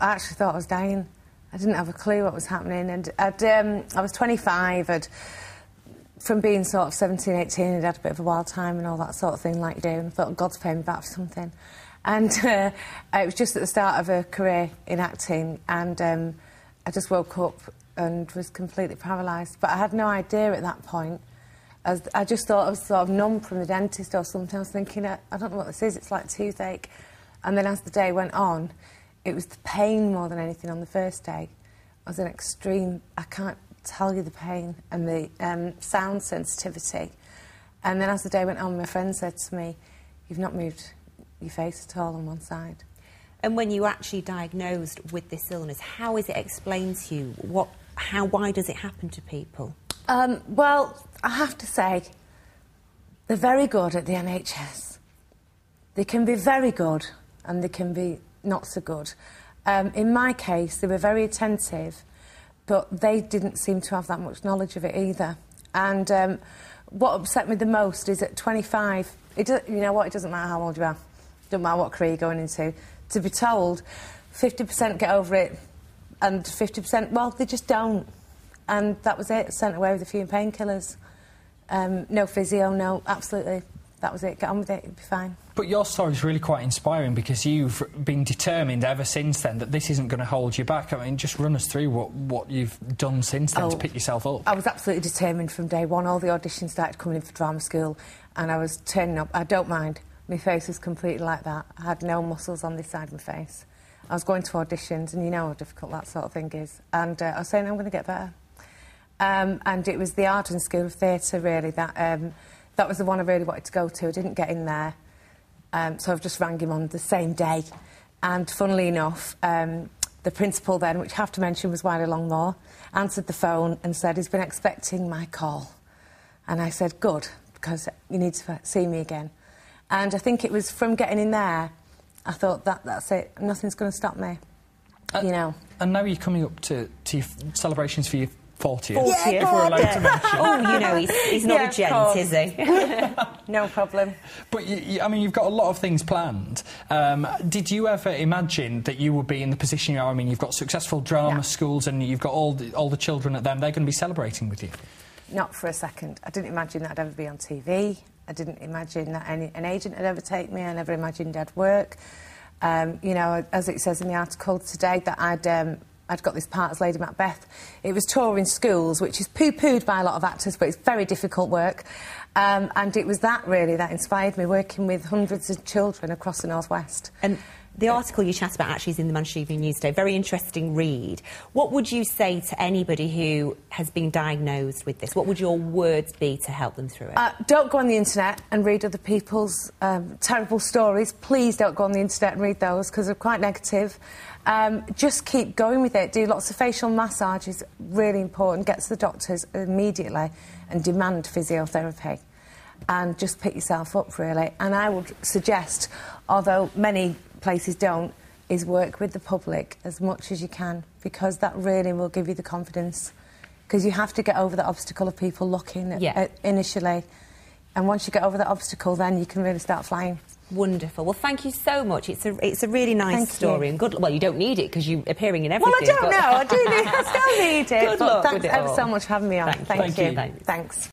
I actually thought I was dying. I didn't have a clue what was happening, and I was 25. From being sort of 17, 18, I'd had a bit of a wild time and all that sort of thing, like you do, and I thought, God's paying me back for something. And it was just at the start of a career in acting, and I just woke up and was completely paralysed. But I had no idea at that point. I just thought I was sort of numb from the dentist or something. I was thinking, I don't know what this is, it's like toothache. And then as the day went on, it was the pain more than anything on the first day. I was in extreme, I can't tell you the pain and the sound sensitivity. And then as the day went on, my friend said to me, you've not moved your face at all on one side. And when you were actually diagnosed with this illness, how is it explained to you? Why does it happen to people? Well, I have to say, they're very good at the NHS. They can be very good and they can be not so good. In my case, they were very attentive, but they didn't seem to have that much knowledge of it either. And what upset me the most is at 25, you know what, it doesn't matter how old you are, it doesn't matter what career you're going into, to be told 50% get over it and 50%, well, they just don't. And that was it, sent away with a few painkillers. No physio, no, absolutely. That was it, get on with it, it'd be fine. But your story's really quite inspiring because you've been determined ever since then that this isn't going to hold you back. I mean, just run us through what you've done since then to pick yourself up. I was absolutely determined from day one. All the auditions started coming in for drama school and I was turning up. I don't mind. My face was completely like that. I had no muscles on this side of my face. I was going to auditions and you know how difficult that sort of thing is. And I was saying, I'm going to get better. And it was the Art and School of Theatre, really, that was the one I really wanted to go to. I didn't get in there, so I've just rang him on the same day. And funnily enough, the principal then, which I have to mention was Wiley Longmore, answered the phone and said he's been expecting my call. And I said, good, because you need to see me again. And I think it was from getting in there, I thought, that's it, nothing's going to stop me, you know. And now you're coming up to your celebrations for your 40th. 40th. Yeah, if we're allowed to mention. Oh, you know, he's not a gent, is he? No problem. But, I mean, you've got a lot of things planned. Did you ever imagine that you would be in the position you are? I mean, you've got successful drama schools and you've got all the children at them. They're going to be celebrating with you. Not for a second. I didn't imagine that I'd ever be on TV. I didn't imagine that an agent would ever take me. I never imagined I'd work. You know, as it says in the article today, that I'd got this part as Lady Macbeth. It was touring schools, which is poo-pooed by a lot of actors, but it's very difficult work. And it was that, really, that inspired me, working with hundreds of children across the North West. And the article you chat about actually is in the Manchester Evening News today. Very interesting read. What would you say to anybody who has been diagnosed with this? What would your words be to help them through it? Don't go on the internet and read other people's terrible stories. Please don't go on the internet and read those, because they're quite negative. Just keep going with it. Do lots of facial massages, really important. Get to the doctors immediately and demand physiotherapy. And just pick yourself up, really. And I would suggest, although many places don't, is work with the public as much as you can, because that really will give you the confidence. Because you have to get over the obstacle of people looking initially. And once you get over that obstacle, then you can really start flying. Wonderful. Well, thank you so much. It's a really nice story. And good. Well, you don't need it because you're appearing in everything. Well, I don't know. I still need it. Good luck thanks with it ever all. so much for having me on. Thank you. Thanks. Thanks.